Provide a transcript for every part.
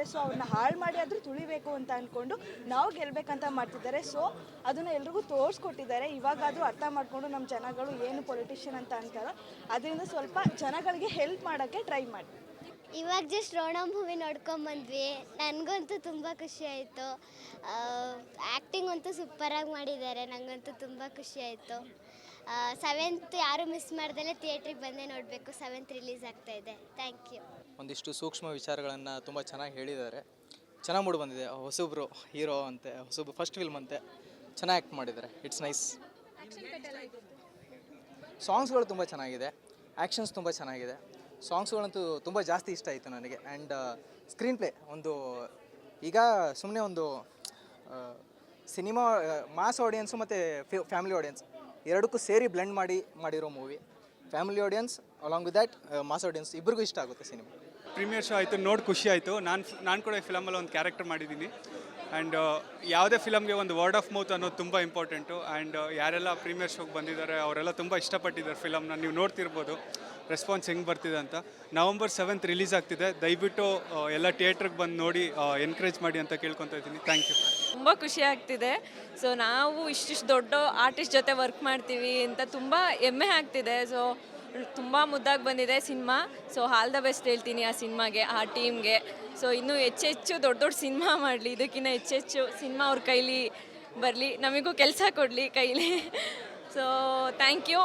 ಬರುತ್ತೆ. ಸೊ ಅವ್ರನ್ನ ಹಾಳು ಮಾಡಿ ಆದರೂ ತುಳಿಬೇಕು ಅಂತ ಅಂದ್ಕೊಂಡು ನಾವು ಗೆಲ್ಲಬೇಕಂತ ಮಾಡ್ತಿದ್ದಾರೆ. ಸೊ ಅದನ್ನು ಎಲ್ರಿಗೂ ತೋರಿಸ್ಕೊಟ್ಟಿದ್ದಾರೆ. ಇವಾಗಾದರೂ ಅರ್ಥ ಮಾಡಿಕೊಂಡು ನಮ್ಮ ಜನಗಳು ಏನು ಪೊಲಿಟಿಷಿಯನ್ ಅಂತ ಅಂತಾರೋ ಅದರಿಂದ ಸ್ವಲ್ಪ ಜನಗಳಿಗೆ ಹೆಲ್ಪ್ ಮಾಡೋಕ್ಕೆ ಟ್ರೈ ಮಾಡಿ. ಇವಾಗ ಜಸ್ಟ್ ರೋಣ ಮೂವಿ ನೋಡ್ಕೊಂಬಂದ್ವಿ. ನನಗಂತೂ ತುಂಬ ಖುಷಿ ಆಯಿತು. ಆ್ಯಕ್ಟಿಂಗ್ ಅಂತೂ ಸೂಪರಾಗಿ ಮಾಡಿದ್ದಾರೆ. ನನಗಂತೂ ತುಂಬ ಖುಷಿ ಆಯಿತು. 7th ಯಾರು ಮಿಸ್ ಮಾಡ್ದಲೇ ಥಿಯೇಟ್ರಿಗೆ ಬಂದೇ ನೋಡಬೇಕು. 7th ರಿಲೀಸ್ ಆಗ್ತಾಯಿದೆ. Thank you. ಒಂದಿಷ್ಟು ಸೂಕ್ಷ್ಮ ವಿಚಾರಗಳನ್ನು ತುಂಬ ಚೆನ್ನಾಗಿ ಹೇಳಿದ್ದಾರೆ. ಚೆನ್ನಾಗಿ ಮೂಡಿ ಬಂದಿದೆ. ಹೊಸಬ್ರು ಹೀರೋ ಅಂತೆ, ಹೊಸಬ್ರು ಫಸ್ಟ್ ಫಿಲ್ಮ್ ಅಂತೆ, ಚೆನ್ನಾಗಿ ಆ್ಯಕ್ಟ್ ಮಾಡಿದ್ದಾರೆ. It's nice. ಸಾಂಗ್ಸ್ಗಳು ತುಂಬ ಚೆನ್ನಾಗಿದೆ, ಆ್ಯಕ್ಷನ್ಸ್ ತುಂಬ ಚೆನ್ನಾಗಿದೆ. ಸಾಂಗ್ಸ್ಗಳಂತೂ ತುಂಬ ಜಾಸ್ತಿ ಇಷ್ಟ ಆಯಿತು ನನಗೆ. ಆ್ಯಂಡ್ ಸ್ಕ್ರೀನ್ ಪ್ಲೇ ಒಂದು ಈಗ ಸುಮ್ಮನೆ ಒಂದು ಸಿನಿಮಾ ಮಾಸ್ ಆಡಿಯನ್ಸು ಮತ್ತು ಫ್ಯಾಮಿಲಿ ಆಡಿಯನ್ಸ್ ಎರಡಕ್ಕೂ ಸೇರಿ ಬ್ಲೆಂಡ್ ಮಾಡಿರೋ movie. Family audience along with that mass audience ಇಬ್ಬರಿಗೂ ಇಷ್ಟ ಆಗುತ್ತೆ ಸಿನಿಮಾ. ಪ್ರೀಮಿಯರ್ ಶೋ ಆಯಿತು, ನೋಡಿ ಖುಷಿ ಆಯಿತು. ನಾನು ಕೂಡ ಈ ಫಿಲಮಲ್ಲಿ ಒಂದು ಕ್ಯಾರೆಕ್ಟರ್ ಮಾಡಿದ್ದೀನಿ. ಆ್ಯಂಡ್ ಯಾವುದೇ ಫಿಲಮ್ಗೆ ಒಂದು ವರ್ಡ್ ಆಫ್ ಮೌತ್ ಅನ್ನೋದು ತುಂಬ ಇಂಪಾರ್ಟೆಂಟು. ಆ್ಯಂಡ್ ಯಾರೆಲ್ಲ ಪ್ರೀಮಿಯರ್ ಶೋಗೆ ಬಂದಿದ್ದಾರೆ ಅವರೆಲ್ಲ ತುಂಬ ಇಷ್ಟಪಟ್ಟಿದ್ದಾರೆ ಫಿಲಮ್ನ. ನೀವು ನೋಡ್ತಿರ್ಬೋದು ರೆಸ್ಪಾನ್ಸ್ ಹೆಂಗೆ ಬರ್ತಿದೆ ಅಂತ. November 7th ರಿಲೀಸ್ ಆಗ್ತಿದೆ. ದಯವಿಟ್ಟು ಎಲ್ಲ ಥಿಯೇಟ್ರಿಗೆ ಬಂದು ನೋಡಿ ಎನ್ಕರೇಜ್ ಮಾಡಿ ಅಂತ ಕೇಳ್ಕೊತಾ ಇದ್ದೀನಿ. Thank you. ತುಂಬ ಖುಷಿ ಆಗ್ತಿದೆ. ಸೊ ನಾವು ಇಷ್ಟಿಷ್ಟು ದೊಡ್ಡ ಆರ್ಟಿಸ್ಟ್ ಜೊತೆ ವರ್ಕ್ ಮಾಡ್ತೀವಿ ಅಂತ ತುಂಬ ಹೆಮ್ಮೆ ಆಗ್ತಿದೆ. ಸೊ ತುಂಬ ಮುದ್ದಾಗಿ ಬಂದಿದೆ cinema. So all the best ಹೇಳ್ತೀನಿ ಆ ಸಿನಿಮಾಗೆ, ಆ ಟೀಮ್ಗೆ. ಸೊ ಇನ್ನೂ ಹೆಚ್ಚೆಚ್ಚು ದೊಡ್ಡ ದೊಡ್ಡ ಸಿನಿಮಾ ಮಾಡಲಿ, ಇದಕ್ಕಿಂತ ಹೆಚ್ಚೆಚ್ಚು ಸಿನಿಮಾ ಅವ್ರ ಕೈಲಿ ಬರಲಿ, ನಮಗೂ ಕೆಲಸ ಕೊಡಲಿ ಕೈಲಿ. So thank you,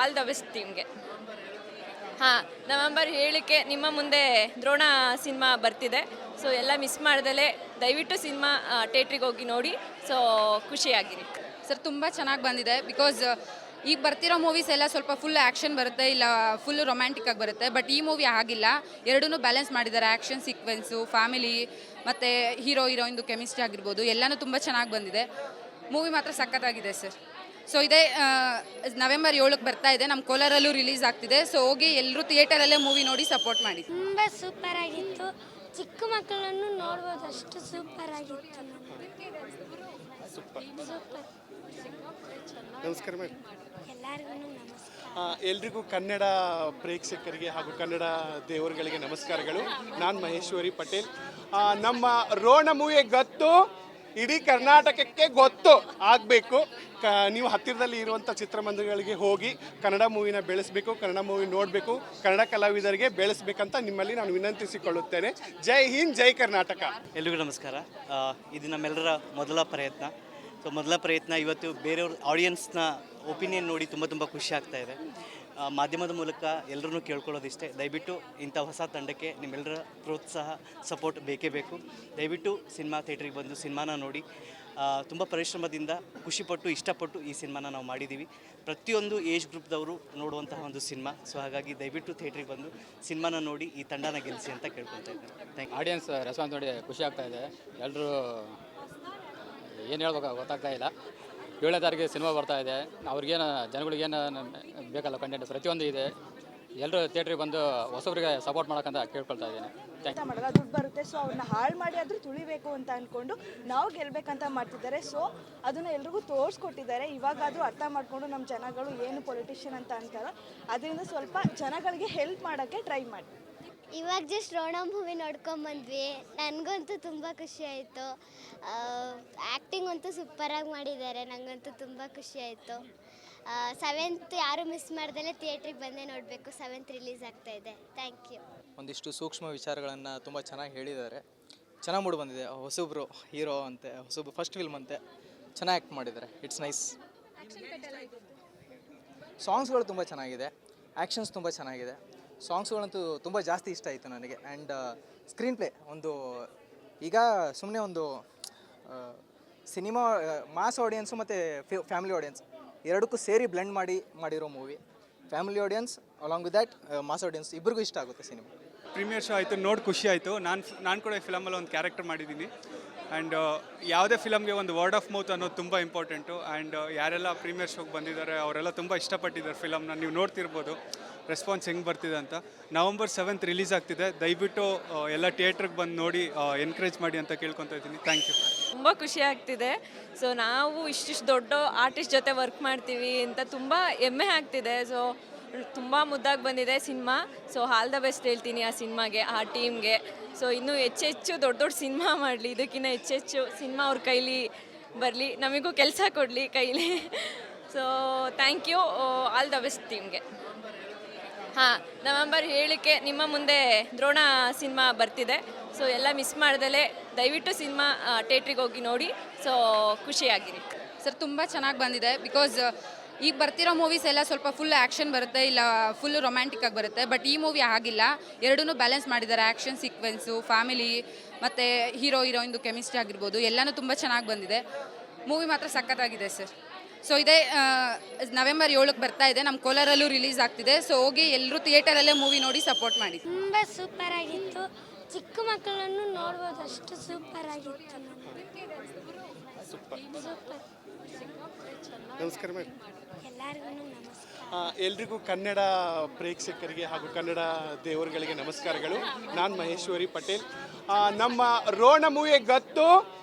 all the best ಟೀಮ್ಗೆ. ಹಾಂ, ನವೆಂಬರ್ 7ಕ್ಕೆ ನಿಮ್ಮ ಮುಂದೆ ದ್ರೋಣ ಸಿನಿಮಾ ಬರ್ತಿದೆ. ಸೊ ಎಲ್ಲ ಮಿಸ್ ಮಾಡ್ದಲೇ ದಯವಿಟ್ಟು ಸಿನಿಮಾ ಥಿಯೇಟ್ರಿಗೆ ಹೋಗಿ ನೋಡಿ. ಸೊ ಖುಷಿಯಾಗಿರಿ ಸರ್. ತುಂಬ ಚೆನ್ನಾಗಿ ಬಂದಿದೆ. ಬಿಕಾಸ್ ಈಗ ಬರ್ತಿರೋ ಮೂವೀಸ್ ಎಲ್ಲ ಸ್ವಲ್ಪ ಫುಲ್ ಆ್ಯಕ್ಷನ್ ಬರುತ್ತೆ, ಇಲ್ಲ ಫುಲ್ ರೊಮ್ಯಾಂಟಿಕ್ ಆಗಿ ಬರುತ್ತೆ. ಬಟ್ ಈ ಮೂವಿ ಆಗಿಲ್ಲ, ಎರಡೂ ಬ್ಯಾಲೆನ್ಸ್ ಮಾಡಿದ್ದಾರೆ. ಆ್ಯಕ್ಷನ್ ಸೀಕ್ವೆನ್ಸು, ಫ್ಯಾಮಿಲಿ ಮತ್ತು ಹೀರೋಯಿನ್ದು ಕೆಮಿಸ್ಟ್ರಿ ಆಗಿರ್ಬೋದು, ಎಲ್ಲನೂ ತುಂಬ ಚೆನ್ನಾಗಿ ಬಂದಿದೆ. ಮೂವಿ ಮಾತ್ರ ಸಖತ್ತಾಗಿದೆ ಸರ್. ಸೊ ಇದೇ November 7ಕ್ಕೆ ಬರ್ತಾ ಇದೆ. ನಮ್ಮ ಕೋಲಾರಲ್ಲೂ ರಿಲೀಸ್ ಆಗ್ತಿದೆ. ಸೊ ಹೋಗಿ ಎಲ್ಲರೂ ಥಿಯೇಟರಲ್ಲೇ ಮೂವಿ ನೋಡಿ ಸಪೋರ್ಟ್ ಮಾಡಿ. ತುಂಬ ಸೂಪರ್ ಆಗಿತ್ತು. ಚಿಕ್ಕ ಮಕ್ಕಳನ್ನು ನೋಡ್ಬೋದು, ಅಷ್ಟು ಸೂಪರ್ ಆಗಿತ್ತು. ನಮಸ್ಕಾರ ಮೇಡಮ್. ಎಲ್ಲರಿಗೂ ನಮಸ್ಕಾರ. ಎಲ್ರಿಗೂ ಕನ್ನಡ ಪ್ರೇಕ್ಷಕರಿಗೆ ಹಾಗೂ ಕನ್ನಡ ದೇವರುಗಳಿಗೆ ನಮಸ್ಕಾರಗಳು. ನಾನು ಮಹೇಶ್ವರಿ ಪಟೇಲ್. ನಮ್ಮ ರೋಣ ಮೂವಿ ಗೊತ್ತು, ಇಡೀ ಕರ್ನಾಟಕಕ್ಕೆ ಗೊತ್ತು ಆಗಬೇಕು. ನೀವು ಹತ್ತಿರದಲ್ಲಿ ಇರುವಂಥ ಚಿತ್ರಮಂದಿರಗಳಿಗೆ ಹೋಗಿ ಕನ್ನಡ ಮೂವಿನ ಬೆಳೆಸಬೇಕು, ಕನ್ನಡ ಮೂವಿ ನೋಡಬೇಕು, ಕನ್ನಡ ಕಲಾವಿದರಿಗೆ ಬೆಳೆಸಬೇಕಂತ ನಿಮ್ಮಲ್ಲಿ ನಾನು ವಿನಂತಿಸಿಕೊಳ್ಳುತ್ತೇನೆ. ಜೈ ಹಿಂದ್, ಜೈ ಕರ್ನಾಟಕ. ಎಲ್ರಿಗೂ ನಮಸ್ಕಾರ. ಇದು ನಮ್ಮೆಲ್ಲರ ಮೊದಲ ಪ್ರಯತ್ನ. ಸೊ ಮೊದಲ ಪ್ರಯತ್ನ ಇವತ್ತು ಬೇರೆಯವ್ರ ಆಡಿಯನ್ಸ್ನ ಒಪಿನಿಯನ್ ನೋಡಿ ತುಂಬ ಖುಷಿ ಆಗ್ತಾ ಇದೆ. ಮಾಧ್ಯಮದ ಮೂಲಕ ಎಲ್ಲರೂ ಕೇಳ್ಕೊಳ್ಳೋದಿಷ್ಟೇ, ದಯವಿಟ್ಟು ಇಂಥ ಹೊಸ ತಂಡಕ್ಕೆ ನಿಮ್ಮೆಲ್ಲರ ಪ್ರೋತ್ಸಾಹ, ಸಪೋರ್ಟ್ ಬೇಕೇ ಬೇಕು. ದಯವಿಟ್ಟು ಸಿನಿಮಾ ಥಿಯೇಟ್ರಿಗೆ ಬಂದು ಸಿನಿಮಾನ ನೋಡಿ. ತುಂಬ ಪರಿಶ್ರಮದಿಂದ ಖುಷಿಪಟ್ಟು ಇಷ್ಟಪಟ್ಟು ಈ ಸಿನಿಮಾನ ನಾವು ಮಾಡಿದ್ದೀವಿ. ಪ್ರತಿಯೊಂದು ಏಜ್ ಗ್ರೂಪ್ದವರು ನೋಡುವಂತಹ ಒಂದು ಸಿನಿಮಾ. ಸೊ ಹಾಗಾಗಿ ದಯವಿಟ್ಟು ಥಿಯೇಟ್ರಿಗೆ ಬಂದು ಸಿನಿಮಾನ ನೋಡಿ ಈ ತಂಡನ ಗೆಲ್ಲಿಸಿ ಅಂತ ಕೇಳ್ಕೊತಾ ಇದ್ದೀನಿ. Thank you. ಆಡಿಯನ್ಸ್ ರೆಸ್ಪಾನ್ಸ್ ನೋಡಿ ಖುಷಿ ಆಗ್ತಾ ಇದೆ. ಎಲ್ಲರೂ ಏನು ಹೇಳ್ಬೇಕು ಗೊತ್ತಾಗ್ತಾ ಇಲ್ಲ. 7ನೇ ತಾರೀಕಿಗೆ ಸಿನಿಮಾ ಬರ್ತಾ ಇದೆ. ಅವ್ರಿಗೇನು ಜನಗಳಿಗೇನು ಬೇಕಲ್ಲ ಕಂಟೆಂಟ್ ಪ್ರತಿಯೊಂದು ಇದೆ. ಎಲ್ಲರೂ ಥಿಯೇಟ್ರಿಗೆ ಬಂದು ಹೊಸಬ್ರಿಗೆ ಸಪೋರ್ಟ್ ಮಾಡೋಕ್ಕಂತ ಕೇಳ್ಕೊಳ್ತಾ ಇದ್ದೀನಿ. ಮಾಡಲ್ಲ, ದುಡ್ಡು ಬರುತ್ತೆ. ಸೊ ಅವ್ರನ್ನ ಹಾಳು ಮಾಡಿ ಆದರೂ ತುಳಿಬೇಕು ಅಂತ ಅಂದ್ಕೊಂಡು ನಾವು ಗೆಲ್ಲಬೇಕಂತ ಮಾಡ್ತಿದ್ದಾರೆ. ಸೊ ಅದನ್ನು ಎಲ್ರಿಗೂ ತೋರಿಸ್ಕೊಟ್ಟಿದ್ದಾರೆ. ಇವಾಗಾದರೂ ಅರ್ಥ ಮಾಡಿಕೊಂಡು ನಮ್ಮ ಜನಗಳು ಏನು ಪೊಲಿಟಿಷಿಯನ್ ಅಂತ ಅಂತಾರೋ ಅದರಿಂದ ಸ್ವಲ್ಪ ಜನಗಳಿಗೆ ಹೆಲ್ಪ್ ಮಾಡೋಕ್ಕೆ ಟ್ರೈ ಮಾಡಿ. ಇವಾಗ ಜಸ್ಟ್ ರೋಣ ಮೂವಿ ನೋಡ್ಕೊಂಬಂದ್ವಿ. ನನಗಂತೂ ತುಂಬ ಖುಷಿ ಆಯಿತು. ಆ್ಯಕ್ಟಿಂಗ್ ಅಂತೂ ಸೂಪರಾಗಿ ಮಾಡಿದ್ದಾರೆ. ನನಗಂತೂ ತುಂಬ ಖುಷಿ ಆಯಿತು. 7th ಯಾರು ಮಿಸ್ ಮಾಡ್ದಲೇ ಥಿಯೇಟ್ರಿಗೆ ಬಂದೇ ನೋಡಬೇಕು. 7th ರಿಲೀಸ್ ಆಗ್ತಾಯಿದೆ. Thank you. ಒಂದಿಷ್ಟು ಸೂಕ್ಷ್ಮ ವಿಚಾರಗಳನ್ನು ತುಂಬ ಚೆನ್ನಾಗಿ ಹೇಳಿದ್ದಾರೆ. ಚೆನ್ನಾಗಿ ಮೂಡಿ ಬಂದಿದೆ. ಹೊಸಬ್ರು ಹೀರೋ ಅಂತೆ, ಹೊಸಬ್ರು ಫಸ್ಟ್ ಫಿಲ್ಮ್ ಅಂತೆ, ಚೆನ್ನಾಗಿ ಆ್ಯಕ್ಟ್ ಮಾಡಿದ್ದಾರೆ. It's nice. ಸಾಂಗ್ಸ್ಗಳು ತುಂಬ ಚೆನ್ನಾಗಿದೆ, ಆ್ಯಕ್ಷನ್ಸ್ ತುಂಬ ಚೆನ್ನಾಗಿದೆ. ಸಾಂಗ್ಸ್ಗಳಂತೂ ತುಂಬ ಜಾಸ್ತಿ ಇಷ್ಟ ಆಯಿತು ನನಗೆ. ಆ್ಯಂಡ್ ಸ್ಕ್ರೀನ್ ಪ್ಲೇ ಒಂದು ಈಗ ಸುಮ್ಮನೆ ಒಂದು ಸಿನಿಮಾ ಮಾಸ್ ಆಡಿಯನ್ಸು ಮತ್ತು ಫ್ಯಾಮಿಲಿ ಆಡಿಯನ್ಸ್ ಎರಡಕ್ಕೂ ಸೇರಿ ಬ್ಲೆಂಡ್ ಮಾಡಿರೋ movie. Family audience along with that mass audience ಇಬ್ಬರಿಗೂ ಇಷ್ಟ ಆಗುತ್ತೆ ಸಿನಿಮಾ. ಪ್ರೀಮಿಯರ್ ಶೋ ಆಯಿತು, ನೋಡಿ ಖುಷಿ ಆಯಿತು. ನಾನು ಕೂಡ ಈ ಫಿಲಮಲ್ಲಿ ಒಂದು ಕ್ಯಾರೆಕ್ಟರ್ ಮಾಡಿದ್ದೀನಿ. ಆ್ಯಂಡ್ ಯಾವುದೇ ಫಿಲಮ್ಗೆ ಒಂದು ವರ್ಡ್ ಆಫ್ ಮೌತ್ ಅನ್ನೋದು ತುಂಬ ಇಂಪಾರ್ಟೆಂಟು. ಆ್ಯಂಡ್ ಯಾರೆಲ್ಲ ಪ್ರೀಮಿಯರ್ ಶೋಗೆ ಬಂದಿದ್ದಾರೆ ಅವರೆಲ್ಲ ತುಂಬ ಇಷ್ಟಪಟ್ಟಿದ್ದಾರೆ ಫಿಲಮ್ನ. ನೀವು ನೋಡ್ತಿರ್ಬೋದು ರೆಸ್ಪಾನ್ಸ್ ಹೆಂಗೆ ಬರ್ತಿದೆ ಅಂತ. November 7th ರಿಲೀಸ್ ಆಗ್ತಿದೆ. ದಯವಿಟ್ಟು ಎಲ್ಲ ಥಿಯೇಟ್ರಿಗೆ ಬಂದು ನೋಡಿ ಎನ್ಕರೇಜ್ ಮಾಡಿ ಅಂತ ಕೇಳ್ಕೊತಾ ಇದ್ದೀನಿ. Thank you. ತುಂಬ ಖುಷಿ ಆಗ್ತಿದೆ. ಸೊ ನಾವು ಇಷ್ಟಿಷ್ಟು ದೊಡ್ಡ ಆರ್ಟಿಸ್ಟ್ ಜೊತೆ ವರ್ಕ್ ಮಾಡ್ತೀವಿ ಅಂತ ತುಂಬ ಹೆಮ್ಮೆ ಆಗ್ತಿದೆ. ಸೊ ತುಂಬ ಮುದ್ದಾಗಿ ಬಂದಿದೆ cinema. So all the best ಹೇಳ್ತೀನಿ ಆ ಸಿನಿಮಾಗೆ, ಆ ಟೀಮ್ಗೆ. ಸೊ ಇನ್ನೂ ಹೆಚ್ಚೆಚ್ಚು ದೊಡ್ಡ ದೊಡ್ಡ ಸಿನಿಮಾ ಮಾಡಲಿ, ಇದಕ್ಕಿಂತ ಹೆಚ್ಚೆಚ್ಚು ಸಿನಿಮಾ ಅವ್ರ ಕೈಲಿ ಬರಲಿ, ನಮಗೂ ಕೆಲಸ ಕೊಡಲಿ ಕೈಲಿ. So thank you, all the best ಟೀಮ್ಗೆ. ಹಾಂ, ನವೆಂಬರ್ 7ಕ್ಕೆ ನಿಮ್ಮ ಮುಂದೆ ದ್ರೋಣ ಸಿನಿಮಾ ಬರ್ತಿದೆ. ಸೊ ಎಲ್ಲ ಮಿಸ್ ಮಾಡ್ದಲೇ ದಯವಿಟ್ಟು ಸಿನಿಮಾ ಥಿಯೇಟ್ರಿಗೆ ಹೋಗಿ ನೋಡಿ. ಸೊ ಖುಷಿಯಾಗಿರಿ ಸರ್. ತುಂಬ ಚೆನ್ನಾಗಿ ಬಂದಿದೆ. ಬಿಕಾಸ್ ಈಗ ಬರ್ತಿರೋ ಮೂವೀಸ್ ಎಲ್ಲ ಸ್ವಲ್ಪ ಫುಲ್ ಆ್ಯಕ್ಷನ್ ಬರುತ್ತೆ, ಇಲ್ಲ ಫುಲ್ ರೊಮ್ಯಾಂಟಿಕ್ ಆಗಿ ಬರುತ್ತೆ. ಬಟ್ ಈ ಮೂವಿ ಆಗಿಲ್ಲ, ಎರಡನ್ನೂ ಬ್ಯಾಲೆನ್ಸ್ ಮಾಡಿದ್ದಾರೆ. ಆ್ಯಕ್ಷನ್ ಸೀಕ್ವೆನ್ಸು, ಫ್ಯಾಮಿಲಿ ಮತ್ತು ಹೀರೋ ಹೀರೋಯಿಂದು ಕೆಮಿಸ್ಟ್ರಿ ಆಗಿರ್ಬೋದು, ಎಲ್ಲನೂ ತುಂಬ ಚೆನ್ನಾಗಿ ಬಂದಿದೆ. ಮೂವಿ ಮಾತ್ರ ಸಖತ್ತಾಗಿದೆ ಸರ್. ಸೊ ಇದೇ ನವೆಂಬರ್ 7ಕ್ಕೆ ಬರ್ತಾ ಇದೆ, ನಮ್ಮ ಕೋಲಾರಲ್ಲೂ ರಿಲೀಸ್ ಆಗ್ತಿದೆ. ಸೊ ಹೋಗಿ ಎಲ್ಲರೂ ಥಿಯೇಟರಲ್ಲೇ ಮೂವಿ ನೋಡಿ ಸಪೋರ್ಟ್ ಮಾಡಿ. ತುಂಬ ಸೂಪರ್ ಆಗಿತ್ತು. ಚಿಕ್ಕ ಮಕ್ಕಳನ್ನು ನೋಡ್ಬೋದು, ಅಷ್ಟು ಸೂಪರ್ ಆಗಿತ್ತು. ಸೂಪರ್. ಸೂಪರ್. ನಮಸ್ಕಾರ ಮೇಡಮ್. ಎಲ್ಲರಿಗೂ ನಮಸ್ಕಾರ. ಎಲ್ರಿಗೂ ಕನ್ನಡ ಪ್ರೇಕ್ಷಕರಿಗೆ ಹಾಗೂ ಕನ್ನಡ ದೇವರುಗಳಿಗೆ ನಮಸ್ಕಾರಗಳು. ನಾನು ಮಹೇಶ್ವರಿ ಪಟೇಲ್. ನಮ್ಮ ರೋಣ ಮೂವಿ ಗತ್ತು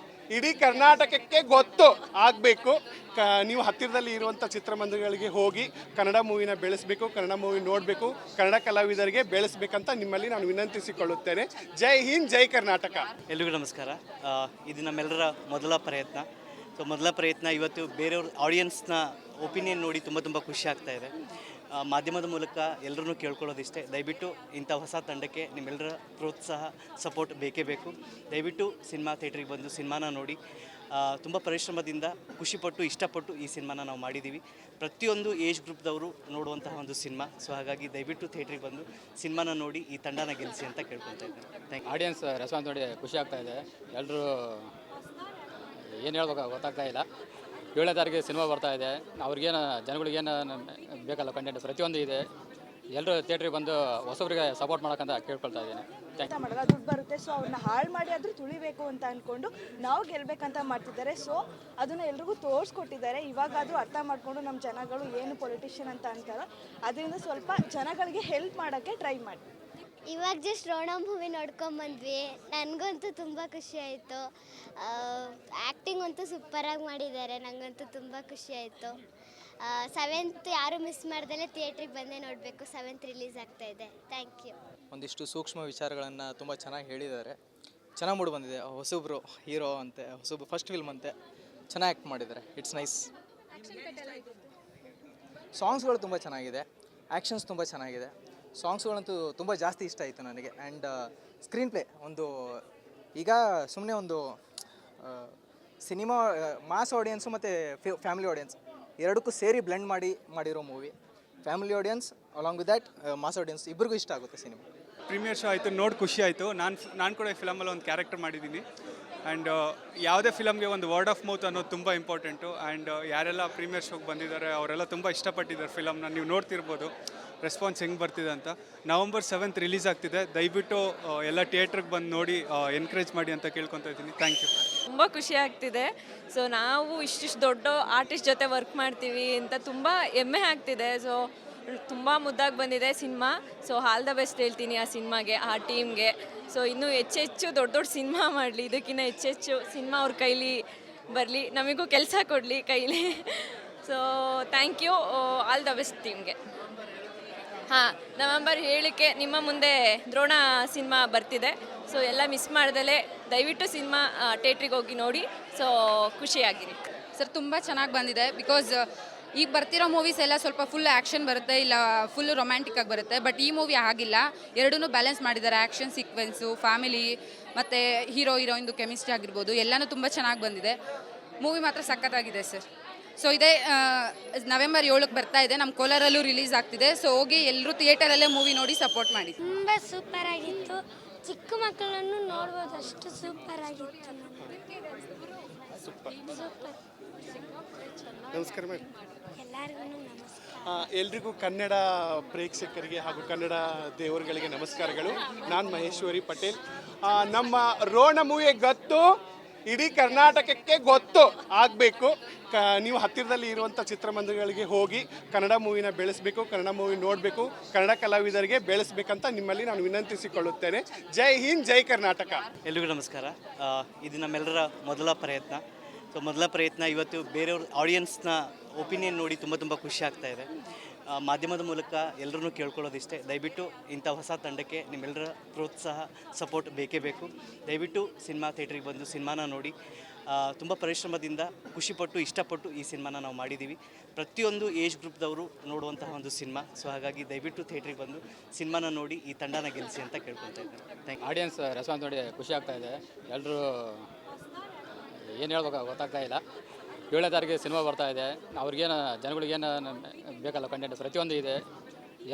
ಇಡೀ ಕರ್ನಾಟಕಕ್ಕೆ ಗೊತ್ತು ಆಗಬೇಕು. ನೀವು ಹತ್ತಿರದಲ್ಲಿ ಇರುವಂಥ ಚಿತ್ರಮಂದಿರಗಳಿಗೆ ಹೋಗಿ ಕನ್ನಡ ಮೂವಿನ ಬೆಳೆಸಬೇಕು, ಕನ್ನಡ ಮೂವಿ ನೋಡಬೇಕು, ಕನ್ನಡ ಕಲಾವಿದರಿಗೆ ಬೆಳೆಸಬೇಕಂತ ನಿಮ್ಮಲ್ಲಿ ನಾನು ವಿನಂತಿಸಿಕೊಳ್ಳುತ್ತೇನೆ. ಜೈ ಹಿಂದ್, ಜೈ ಕರ್ನಾಟಕ. ಎಲ್ರಿಗೂ ನಮಸ್ಕಾರ. ಇದು ನಮ್ಮೆಲ್ಲರ ಮೊದಲ ಪ್ರಯತ್ನ. ಸೊ ಮೊದಲ ಪ್ರಯತ್ನ ಇವತ್ತು ಬೇರೆಯವ್ರ ಆಡಿಯನ್ಸ್ನ ಒಪಿನಿಯನ್ ನೋಡಿ ತುಂಬ ಖುಷಿ ಆಗ್ತಾ ಇದೆ. ಮಾಧ್ಯಮದ ಮೂಲಕ ಎಲ್ಲರನ್ನೂ ಕೇಳ್ಕೊಳ್ಳೋದಿಷ್ಟೇ, ದಯವಿಟ್ಟು ಇಂಥ ಹೊಸ ತಂಡಕ್ಕೆ ನಿಮ್ಮೆಲ್ಲರ ಪ್ರೋತ್ಸಾಹ, ಸಪೋರ್ಟ್ ಬೇಕೇ ಬೇಕು. ದಯವಿಟ್ಟು ಸಿನಿಮಾ ಥಿಯೇಟ್ರಿಗೆ ಬಂದು ಸಿನಿಮಾನ ನೋಡಿ. ತುಂಬ ಪರಿಶ್ರಮದಿಂದ ಖುಷಿಪಟ್ಟು ಇಷ್ಟಪಟ್ಟು ಈ ಸಿನಿಮಾನ ನಾವು ಮಾಡಿದ್ದೀವಿ. ಪ್ರತಿಯೊಂದು ಏಜ್ ಗ್ರೂಪ್ದವರು ನೋಡುವಂತಹ ಒಂದು ಸಿನಿಮಾ. ಸೊ ಹಾಗಾಗಿ ದಯವಿಟ್ಟು ಥಿಯೇಟ್ರಿಗೆ ಬಂದು ಸಿನಿಮಾನ ನೋಡಿ ಈ ತಂಡನ ಗೆಲ್ಲಿಸಿ ಅಂತ ಕೇಳ್ಕೊತಾ ಇದ್ದೀನಿ. Thank you. ಆಡಿಯನ್ಸ್ ರೆಸ್ಪಾನ್ಸ್ ನೋಡಿ ಖುಷಿ ಆಗ್ತಾ ಇದೆ. ಎಲ್ಲರೂ ಏನು ಹೇಳ್ಬೇಕು ಗೊತ್ತಾಗ್ತಾ ಇಲ್ಲ. 7ನೇ ತಾರೀಕಿಗೆ ಸಿನಿಮಾ ಬರ್ತಾ ಇದೆ. ಅವ್ರಿಗೇನು ಜನಗಳಿಗೇನು ಬೇಕಲ್ಲ ಕಂಟೆಂಟ್ ಪ್ರತಿಯೊಂದು ಇದೆ. ಎಲ್ಲರೂ ಥಿಯೇಟ್ರಿಗೆ ಬಂದು ಹೊಸಬ್ರಿಗೆ ಸಪೋರ್ಟ್ ಮಾಡೋಕ್ಕಂತ ಕೇಳ್ಕೊಳ್ತಾ ಇದ್ದೀನಿ. ಅಂತ ಮಾಡಲ್ಲ, ದುಡ್ಡು ಬರುತ್ತೆ. ಸೊ ಅವ್ರನ್ನ ಹಾಳು ಮಾಡಿ ಆದರೂ ತುಳಿಬೇಕು ಅಂತ ಅಂದ್ಕೊಂಡು ನಾವು ಗೆಲ್ಲಬೇಕಂತ ಮಾಡ್ತಿದ್ದಾರೆ. ಸೊ ಅದನ್ನು ಎಲ್ರಿಗೂ ತೋರಿಸ್ಕೊಟ್ಟಿದ್ದಾರೆ. ಇವಾಗ ಅದು ಅರ್ಥ ಮಾಡಿಕೊಂಡು ನಮ್ಮ ಜನಗಳು ಏನು ಪೊಲಿಟಿಷಿಯನ್ ಅಂತ ಅಂತಾರೋ ಅದರಿಂದ ಸ್ವಲ್ಪ ಜನಗಳಿಗೆ ಹೆಲ್ಪ್ ಮಾಡೋಕ್ಕೆ ಟ್ರೈ ಮಾಡಿ. ಇವಾಗ ಜಸ್ಟ್ ರೋಣ ಮೂವಿ ನೋಡ್ಕೊಂಬಂದ್ವಿ. ನನಗಂತೂ ತುಂಬ ಖುಷಿ ಆಯಿತು. ಆ್ಯಕ್ಟಿಂಗ್ ಅಂತೂ ಸೂಪರಾಗಿ ಮಾಡಿದ್ದಾರೆ. ನನಗಂತೂ ತುಂಬ ಖುಷಿ ಆಯಿತು. 7th ಯಾರು ಮಿಸ್ ಮಾಡ್ದಲೇ ಥಿಯೇಟ್ರಿಗೆ ಬಂದೇ ನೋಡಬೇಕು. 7th ರಿಲೀಸ್ ಆಗ್ತಾ ಇದೆ. Thank you. ಒಂದಿಷ್ಟು ಸೂಕ್ಷ್ಮ ವಿಚಾರಗಳನ್ನು ತುಂಬ ಚೆನ್ನಾಗಿ ಹೇಳಿದ್ದಾರೆ. ಚೆನ್ನಾಗಿ ಮೂಡಿ ಬಂದಿದೆ. ಹೊಸಬ್ರು ಹೀರೋ ಅಂತೆ, ಹೊಸಬ್ರು ಫಸ್ಟ್ ಫಿಲ್ಮ್ ಅಂತೆ, ಚೆನ್ನಾಗಿ ಆ್ಯಕ್ಟ್ ಮಾಡಿದ್ದಾರೆ. It's nice. ಸಾಂಗ್ಸ್ಗಳು ತುಂಬ ಚೆನ್ನಾಗಿದೆ, ಆ್ಯಕ್ಷನ್ಸ್ ತುಂಬ ಚೆನ್ನಾಗಿದೆ. ಸಾಂಗ್ಸ್ಗಳಂತೂ ತುಂಬ ಜಾಸ್ತಿ ಇಷ್ಟ ಆಯಿತು ನನಗೆ. ಆ್ಯಂಡ್ ಸ್ಕ್ರೀನ್ ಪ್ಲೇ ಒಂದು ಈಗ ಸುಮ್ಮನೆ ಒಂದು ಸಿನಿಮಾ ಮಾಸ್ ಆಡಿಯನ್ಸು ಮತ್ತು ಫ್ಯಾಮಿಲಿ ಆಡಿಯನ್ಸ್ ಎರಡಕ್ಕೂ ಸೇರಿ ಬ್ಲೆಂಡ್ ಮಾಡಿರೋ movie. Family audience along with that mass audience ಇಬ್ಬರಿಗೂ ಇಷ್ಟ ಆಗುತ್ತೆ ಸಿನಿಮಾ. ಪ್ರೀಮಿಯರ್ ಶೋ ಆಯಿತು, ನೋಡಿ ಖುಷಿ ಆಯಿತು. ನಾನು ಕೂಡ ಈ ಫಿಲಮಲ್ಲಿ ಒಂದು ಕ್ಯಾರೆಕ್ಟರ್ ಮಾಡಿದ್ದೀನಿ. ಆ್ಯಂಡ್ ಯಾವುದೇ ಫಿಲಮ್ಗೆ ಒಂದು ವರ್ಡ್ ಆಫ್ ಮೌತ್ ಅನ್ನೋದು ತುಂಬ ಇಂಪಾರ್ಟೆಂಟು. ಆ್ಯಂಡ್ ಯಾರೆಲ್ಲ ಪ್ರೀಮಿಯರ್ ಶೋಗೆ ಬಂದಿದ್ದಾರೆ ಅವರೆಲ್ಲ ತುಂಬ ಇಷ್ಟಪಟ್ಟಿದ್ದಾರೆ ಫಿಲಮ್ನ. ನೀವು ನೋಡ್ತಿರ್ಬೋದು ರೆಸ್ಪಾನ್ಸ್ ಹೆಂಗೆ ಬರ್ತಿದೆ ಅಂತ. ನವಂಬರ್ 7th ರಿಲೀಸ್ ಆಗ್ತಿದೆ. ದಯವಿಟ್ಟು ಎಲ್ಲ ಥಿಯೇಟ್ರಿಗೆ ಬಂದು ನೋಡಿ ಎನ್ಕರೇಜ್ ಮಾಡಿ ಅಂತ ಕೇಳ್ಕೊತಾ ಇದ್ದೀನಿ. Thank you. ತುಂಬ ಖುಷಿ ಆಗ್ತಿದೆ. ಸೊ ನಾವು ಇಷ್ಟಿಷ್ಟು ದೊಡ್ಡ ಆರ್ಟಿಸ್ಟ್ ಜೊತೆ ವರ್ಕ್ ಮಾಡ್ತೀವಿ ಅಂತ ತುಂಬ ಹೆಮ್ಮೆ ಆಗ್ತಿದೆ. ಸೊ ತುಂಬ ಮುದ್ದಾಗಿ ಬಂದಿದೆ cinema. So all the best ಹೇಳ್ತೀನಿ ಆ ಸಿನಿಮಾಗೆ, ಆ ಟೀಮ್ಗೆ. ಸೊ ಇನ್ನೂ ಹೆಚ್ಚೆಚ್ಚು ದೊಡ್ಡ ದೊಡ್ಡ ಸಿನಿಮಾ ಮಾಡಲಿ, ಇದಕ್ಕಿಂತ ಹೆಚ್ಚೆಚ್ಚು ಸಿನಿಮಾ ಅವ್ರ ಕೈಲಿ ಬರಲಿ, ನಮಗೂ ಕೆಲಸ ಕೊಡಲಿ ಕೈಲಿ. So thank you, all the best ಟೀಮ್ಗೆ. ಹಾಂ, ನವೆಂಬರ್ 7ಕ್ಕೆ ನಿಮ್ಮ ಮುಂದೆ ದ್ರೋಣ ಸಿನಿಮಾ ಬರ್ತಿದೆ. ಸೊ ಎಲ್ಲ ಮಿಸ್ ಮಾಡ್ದಲೇ ದಯವಿಟ್ಟು ಸಿನಿಮಾ ಥಿಯೇಟ್ರಿಗೆ ಹೋಗಿ ನೋಡಿ. ಸೊ ಖುಷಿಯಾಗಿರಿ ಸರ್. ತುಂಬ ಚೆನ್ನಾಗಿ ಬಂದಿದೆ. ಬಿಕಾಸ್ ಈಗ ಬರ್ತಿರೋ ಮೂವೀಸ್ ಎಲ್ಲ ಸ್ವಲ್ಪ ಫುಲ್ ಆ್ಯಕ್ಷನ್ ಬರುತ್ತೆ, ಇಲ್ಲ ಫುಲ್ ರೊಮ್ಯಾಂಟಿಕ್ ಆಗಿ ಬರುತ್ತೆ. ಬಟ್ ಈ ಮೂವಿ ಆಗಿಲ್ಲ, ಎರಡನ್ನೂ ಬ್ಯಾಲೆನ್ಸ್ ಮಾಡಿದ್ದಾರೆ. ಆ್ಯಕ್ಷನ್ ಸೀಕ್ವೆನ್ಸು, ಫ್ಯಾಮಿಲಿ ಮತ್ತು ಹೀರೋ ಹೀರೋಯಿಂದು ಕೆಮಿಸ್ಟ್ರಿ ಆಗಿರ್ಬೋದು, ಎಲ್ಲನೂ ತುಂಬ ಚೆನ್ನಾಗಿ ಬಂದಿದೆ. ಮೂವಿ ಮಾತ್ರ ಸಖತ್ತಾಗಿದೆ ಸರ್. ಸೊ ಇದೇ ನವೆಂಬರ್ 7ಕ್ಕೆ ಬರ್ತಾ ಇದೆ, ನಮ್ಮ ಕೋಲಾರಲ್ಲೂ ರಿಲೀಸ್ ಆಗ್ತಿದೆ. ಸೊ ಹೋಗಿ ಎಲ್ಲರೂ ಥಿಯೇಟರಲ್ಲೇ ಮೂವಿ ನೋಡಿ ಸಪೋರ್ಟ್ ಮಾಡಿ. ತುಂಬ ಸೂಪರ್ ಆಗಿತ್ತು. ಚಿಕ್ಕ ಮಕ್ಕಳನ್ನು ನೋಡ್ಬೋದು, ಅಷ್ಟು ಸೂಪರ್ ಆಗಿತ್ತು. ಸೂಪರ್. ಸೂಪರ್. ನಮಸ್ಕಾರ ಮೇಡಮ್. ಎಲ್ಲರಿಗೂ ನಮಸ್ಕಾರ. ಎಲ್ರಿಗೂ ಕನ್ನಡ ಪ್ರೇಕ್ಷಕರಿಗೆ ಹಾಗೂ ಕನ್ನಡ ದೇವರುಗಳಿಗೆ ನಮಸ್ಕಾರಗಳು. ನಾನು ಮಹೇಶ್ವರಿ ಪಟೇಲ್. ನಮ್ಮ ರೋಣ ಮೂವಿ ಗತ್ತು ಇಡೀ ಕರ್ನಾಟಕಕ್ಕೆ ಗೊತ್ತು ಆಗಬೇಕು. ನೀವು ಹತ್ತಿರದಲ್ಲಿ ಇರುವಂಥ ಚಿತ್ರಮಂದಿರಗಳಿಗೆ ಹೋಗಿ ಕನ್ನಡ ಮೂವಿನ ಬೆಳೆಸಬೇಕು, ಕನ್ನಡ ಮೂವಿ ನೋಡಬೇಕು, ಕನ್ನಡ ಕಲಾವಿದರಿಗೆ ಬೆಳೆಸಬೇಕಂತ ನಿಮ್ಮಲ್ಲಿ ನಾನು ವಿನಂತಿಸಿಕೊಳ್ಳುತ್ತೇನೆ. ಜೈ ಹಿಂದ್, ಜೈ ಕರ್ನಾಟಕ. ಎಲ್ರಿಗೂ ನಮಸ್ಕಾರ. ಇದು ನಮ್ಮೆಲ್ಲರ ಮೊದಲ ಪ್ರಯತ್ನ. ಸೊ ಮೊದಲ ಪ್ರಯತ್ನ ಇವತ್ತು ಬೇರೆಯವ್ರ ಆಡಿಯನ್ಸ್ನ ಒಪಿನಿಯನ್ ನೋಡಿ ತುಂಬ ಖುಷಿ ಆಗ್ತಾ ಇದೆ. ಮಾಧ್ಯಮದ ಮೂಲಕ ಎಲ್ಲರನ್ನೂ ಕೇಳ್ಕೊಳ್ಳೋದಿಷ್ಟೇ, ದಯವಿಟ್ಟು ಇಂಥ ಹೊಸ ತಂಡಕ್ಕೆ ನಿಮ್ಮೆಲ್ಲರ ಪ್ರೋತ್ಸಾಹ ಸಪೋರ್ಟ್ ಬೇಕೇ ಬೇಕು. ದಯವಿಟ್ಟು ಸಿನಿಮಾ ಥಿಯೇಟ್ರಿಗೆ ಬಂದು ಸಿನಿಮಾನ ನೋಡಿ. ತುಂಬ ಪರಿಶ್ರಮದಿಂದ ಖುಷಿಪಟ್ಟು ಇಷ್ಟಪಟ್ಟು ಈ ಸಿನಿಮಾನ ನಾವು ಮಾಡಿದ್ದೀವಿ. ಪ್ರತಿಯೊಂದು ಏಜ್ ಗ್ರೂಪ್ದವರು ನೋಡುವಂತಹ ಒಂದು ಸಿನಿಮಾ. ಸೊ ಹಾಗಾಗಿ ದಯವಿಟ್ಟು ಥಿಯೇಟ್ರಿಗೆ ಬಂದು ಸಿನಿಮಾನ ನೋಡಿ ಈ ತಂಡನ ಗೆಲ್ಲಿಸಿ ಅಂತ ಕೇಳ್ಕೊತಾ ಇದ್ದೇನೆ. Thank you. ಆಡಿಯನ್ಸ್ ರೆಸ್ಪಾನ್ಸ್ ನೋಡಿ ಖುಷಿ ಆಗ್ತಾ ಇದೆ. ಎಲ್ಲರೂ ಏನು ಹೇಳ್ಬೇಕು ಗೊತ್ತಾಗ್ತಾ ಇಲ್ಲ. 7ನೇ ತಾರೀಕಿಗೆ ಸಿನಿಮಾ ಬರ್ತಾ ಇದೆ. ಅವ್ರಿಗೇನು ಜನಗಳಿಗೇನು ಬೇಕಲ್ಲ ಕಂಟೆಂಟ್ ಪ್ರತಿಯೊಂದು ಇದೆ.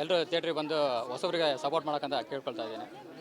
ಎಲ್ಲರೂ ಥಿಯೇಟ್ರಿಗೆ ಬಂದು ಹೊಸಬ್ರಿಗೆ ಸಪೋರ್ಟ್ ಮಾಡೋಕ್ಕಂತ ಕೇಳ್ಕೊಳ್ತಾ ಇದ್ದೇನೆ. Thank you.